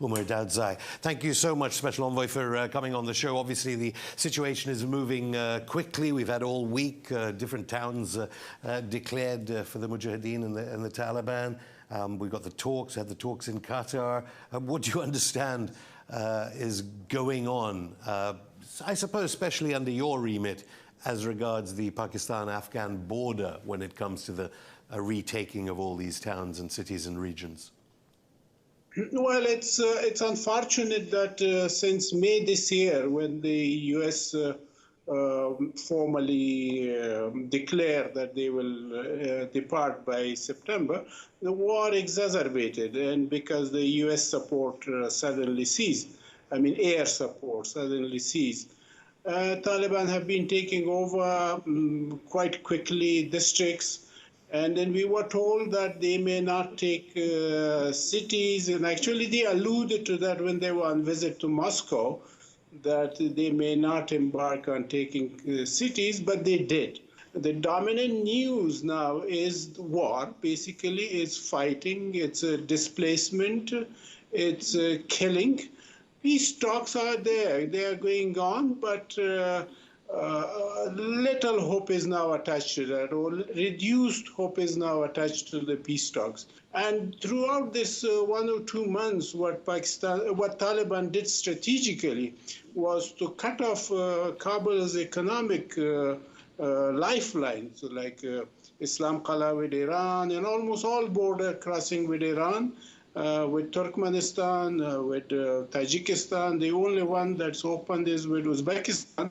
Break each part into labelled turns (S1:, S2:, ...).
S1: Umer Daudzai. Thank you so much, Special Envoy, for coming on the show. Obviously, the situation is moving quickly. We've had all week different towns declared for the Mujahideen and the Taliban. We've got the talks, had the talks in Qatar. What do you understand is going on, I suppose, especially under your remit, as regards the Pakistan-Afghan border when it comes to the retaking of all these towns and cities and regions?
S2: Well, it's unfortunate that since May this year, when the U.S. Formally declared that they will depart by September, the war exacerbated, and because the U.S. support suddenly ceased, air support suddenly ceased. Taliban have been taking over quite quickly districts, and then we were told that they may not take cities, and actually they alluded to that when they were on visit to Moscow, that they may not embark on taking cities, but they did. The dominant news now is war, basically. It's fighting, it's displacement, it's killing. Peace talks are there, they are going on, but little hope is now attached to that, or reduced hope is now attached to the peace talks. And throughout this 1 or 2 months, what Taliban did strategically was to cut off Kabul's economic lifelines, like Islam Qala with Iran, and almost all border crossing with Iran. With Turkmenistan, with Tajikistan. The only one that's opened is with Uzbekistan,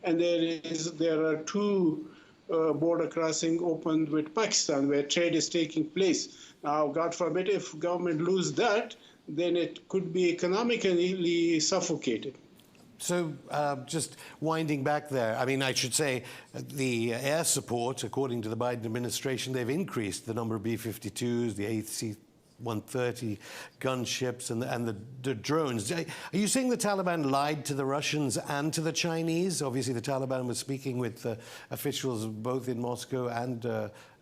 S2: and there are 2 border crossing opened with Pakistan, where trade is taking place. Now, God forbid, if government lose that, then it could be economically suffocated.
S1: So just winding back there, I should say the air support, according to the Biden administration, they've increased the number of B-52s, the AC-130 gunships, and the drones. Are you saying the Taliban lied to the Russians and to the Chinese? Obviously, the Taliban was speaking with officials both in Moscow and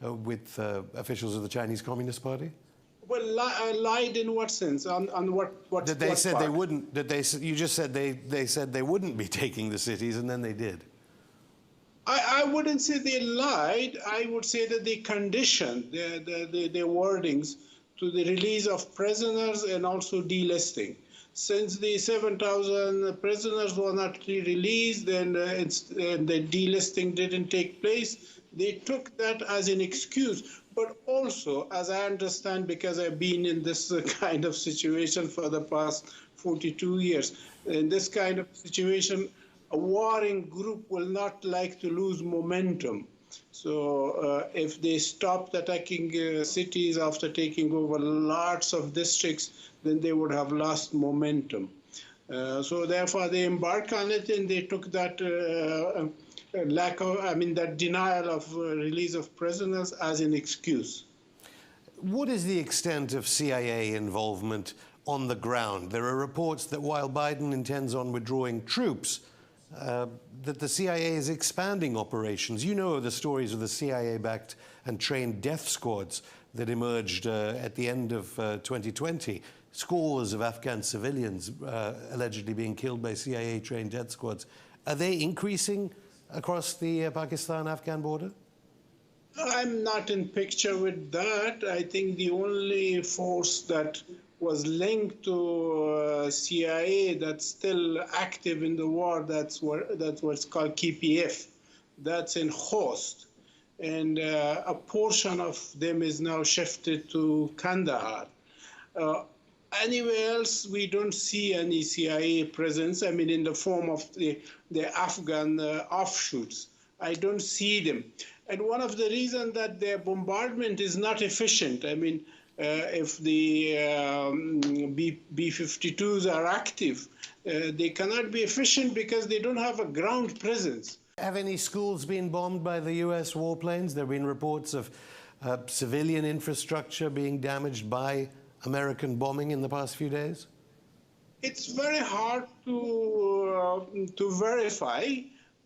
S1: with officials of the Chinese Communist Party?
S2: Well, lied in what sense? On what?
S1: That they
S2: what
S1: said
S2: part?
S1: they wouldn't. You just said they said they wouldn't be taking the cities, and then they did.
S2: I wouldn't say they lied. I would say that they conditioned their wordings to the release of prisoners and also delisting. Since the 7,000 prisoners were not released and the delisting didn't take place, they took that as an excuse. But also, as I understand, because I've been in this kind of situation for the past 42 years, in this kind of situation, a warring group will not like to lose momentum. So if they stopped attacking cities after taking over lots of districts, then they would have lost momentum. So therefore, they embarked on it, and they took that that denial of release of prisoners as an excuse.
S1: What is the extent of CIA involvement on the ground? There are reports that while Biden intends on withdrawing troops, that the CIA is expanding operations. You know the stories of the CIA-backed and trained death squads that emerged at the end of 2020. Scores of Afghan civilians allegedly being killed by CIA-trained death squads. Are they increasing across the Pakistan-Afghan border?
S2: I'm not in picture with that. I think the only force that was linked to CIA that's still active in the war, that's what's called KPF. That's in Khost. And a portion of them is now shifted to Kandahar. Anywhere else, we don't see any CIA presence, in the form of the Afghan offshoots. I don't see them. And one of the reasons that their bombardment is not efficient, if the B-52s are active, they cannot be efficient because they don't have a ground presence.
S1: Have any schools been bombed by the U.S. warplanes? There have been reports of civilian infrastructure being damaged by American bombing in the past few days?
S2: It's very hard to verify,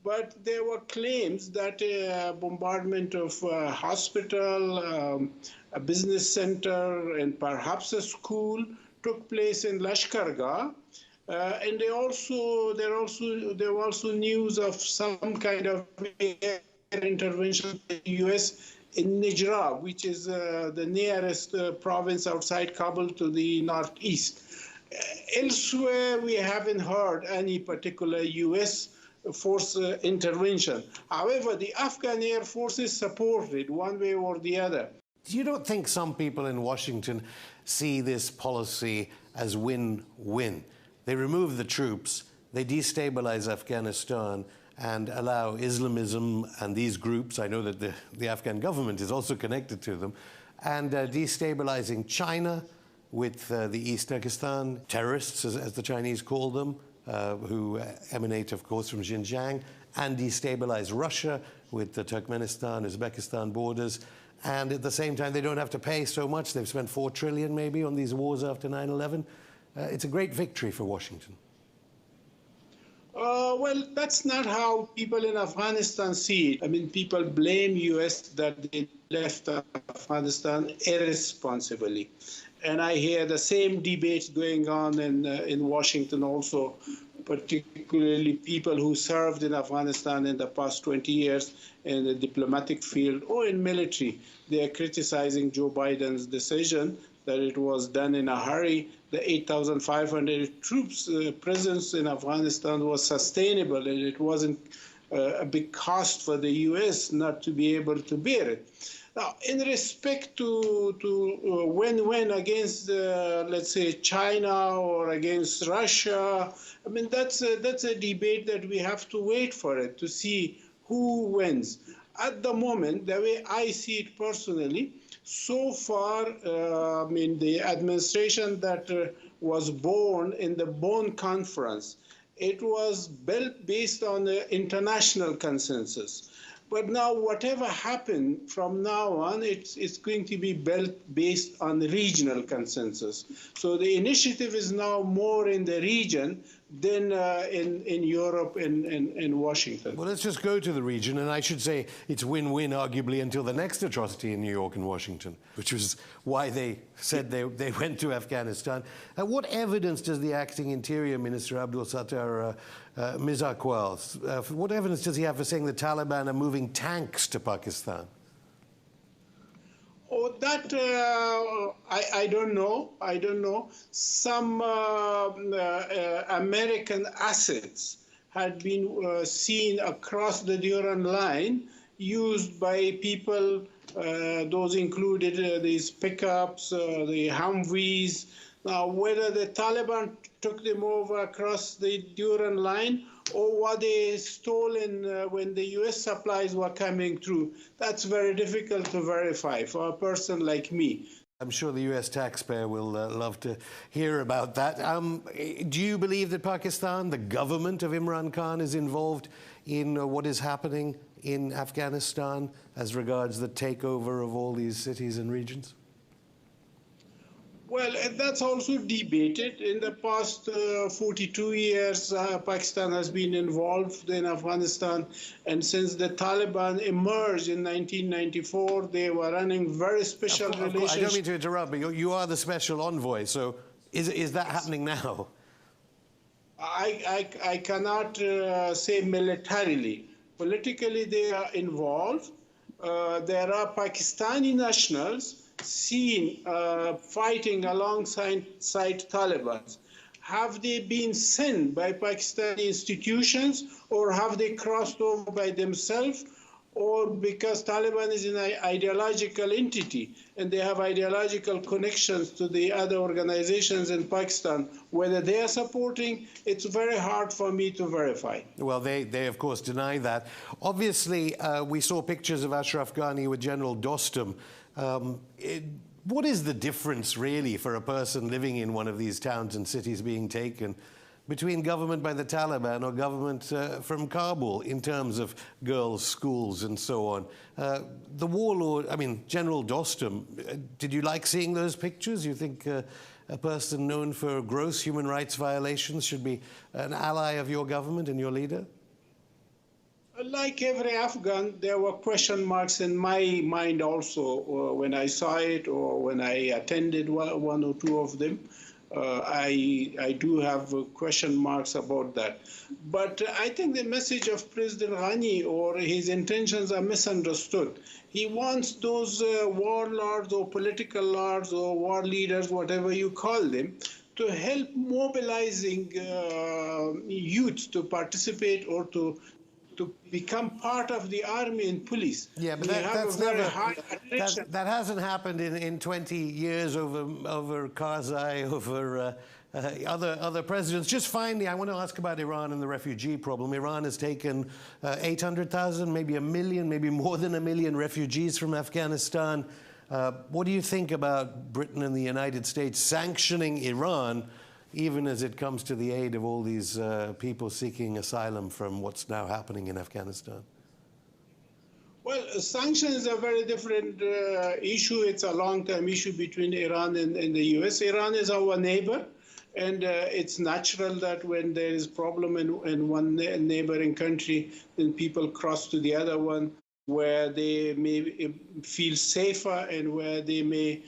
S2: but there were claims that a bombardment of a hospital, a business center, and perhaps a school took place in Lashkargah. And there were also news of some kind of air intervention by the U.S. in Nijra, which is the nearest province outside Kabul to the northeast. Elsewhere, we haven't heard any particular U.S. force intervention. However, the Afghan Air Forces supported one way or the other.
S1: You don't think some people in Washington see this policy as win-win? They remove the troops, they destabilize Afghanistan and allow Islamism and these groups, I know that the Afghan government is also connected to them, and destabilizing China with the East Turkestan terrorists, as the Chinese call them, who emanate, of course, from Xinjiang, and destabilize Russia with the Turkmenistan, Uzbekistan borders. And at the same time, they don't have to pay so much. They've spent $4 trillion maybe on these wars after 9/11. It's a great victory for Washington.
S2: Well, that's not how people in Afghanistan see it. I mean, people blame U.S. that they left Afghanistan irresponsibly. And I hear the same debate going on in Washington also, particularly people who served in Afghanistan in the past 20 years in the diplomatic field or in military. They are criticizing Joe Biden's decision that it was done in a hurry. The 8,500 troops presence in Afghanistan was sustainable, and it wasn't a big cost for the U.S. not to be able to bear it. Now, in respect to win-win against, let's say, China or against Russia, I mean, that's a debate that we have to wait for it to see who wins. At the moment, the way I see it personally, so far, I mean, the administration that was born in the Bonn Conference, it was built based on the international consensus. But now, whatever happened from now on, it's going to be built based on regional consensus. So the initiative is now more in the region than in Europe and in Washington.
S1: Well, let's just go to the region, and I should say it's win-win, arguably, until the next atrocity in New York and Washington, which was why they said they went to Afghanistan. What evidence does the acting Interior Minister, Abdul Sattar Mirzaqual, what evidence does he have for saying the Taliban are moving tanks to Pakistan?
S2: Oh, that I don't know. I don't know. Some American assets had been seen across the Durand line, used by people. Those included these pickups, the Humvees. Now, whether the Taliban took them over across the Durand line or were they stolen when the U.S. supplies were coming through, that's very difficult to verify for a person like me.
S1: I'm sure the U.S. taxpayer will love to hear about that. Do you believe that Pakistan, the government of Imran Khan, is involved in what is happening in Afghanistan as regards the takeover of all these cities and regions?
S2: Well, that's also debated. In the past 42 years, Pakistan has been involved in Afghanistan. And since the Taliban emerged in 1994, they were running very special relations.
S1: I don't mean to interrupt, but you are the special envoy. So is that happening now?
S2: I cannot say militarily. Politically, they are involved. There are Pakistani nationals seen fighting alongside Taliban. Have they been sent by Pakistani institutions, or have they crossed over by themselves, or because Taliban is an ideological entity and they have ideological connections to the other organizations in Pakistan? Whether they are supporting, it's very hard for me to verify.
S1: Well, they of course deny that. Obviously, we saw pictures of Ashraf Ghani with General Dostum. What is the difference, really, for a person living in one of these towns and cities being taken between government by the Taliban or government from Kabul in terms of girls' schools and so on? The warlord, I mean, General Dostum, did you like seeing those pictures? You think a person known for gross human rights violations should be an ally of your government and your leader?
S2: Like every Afghan, there were question marks in my mind also when I saw it or when I attended one or two of them. I do have question marks about that. But I think the message of President Ghani or his intentions are misunderstood. He wants those warlords or political lords or war leaders, whatever you call them, to help mobilizing youth to participate or to become part of the army and police.
S1: Yeah, but that hasn't happened in 20 years over Karzai, over other presidents. Just finally, I want to ask about Iran and the refugee problem. Iran has taken 800,000, maybe 1 million, maybe more than 1 million refugees from Afghanistan. What do you think about Britain and the United States sanctioning Iran, even as it comes to the aid of all these people seeking asylum from what's now happening in Afghanistan?
S2: Well, sanctions is a very different issue. It's a long-term issue between Iran and the U.S. Iran is our neighbor, and it's natural that when there is problem in one neighboring country, then people cross to the other one where they may feel safer and where they may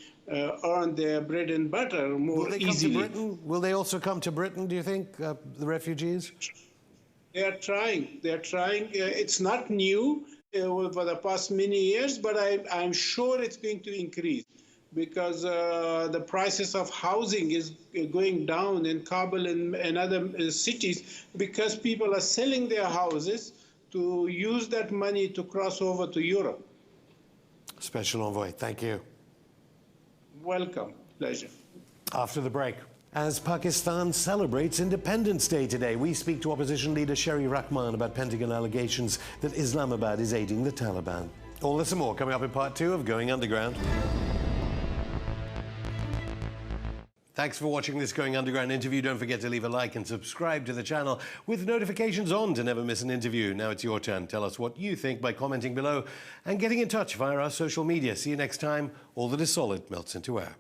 S2: earn their bread and butter more easily. Will they come to
S1: Britain? Will they also come to Britain, do you think, the refugees?
S2: They are trying. They're trying. It's not new for the past many years, but I'm sure it's going to increase because the prices of housing is going down in Kabul and other cities because people are selling their houses to use that money to cross over to Europe.
S1: Special Envoy, thank you.
S2: Welcome. Pleasure.
S1: After the break. As Pakistan celebrates Independence Day today, we speak to opposition leader Sherry Rahman about Pentagon allegations that Islamabad is aiding the Taliban. All this and more coming up in part 2 of Going Underground. Thanks for watching this Going Underground interview. Don't forget to leave a like and subscribe to the channel with notifications on to never miss an interview. Now it's your turn. Tell us what you think by commenting below and getting in touch via our social media. See you next time. All that is solid melts into air.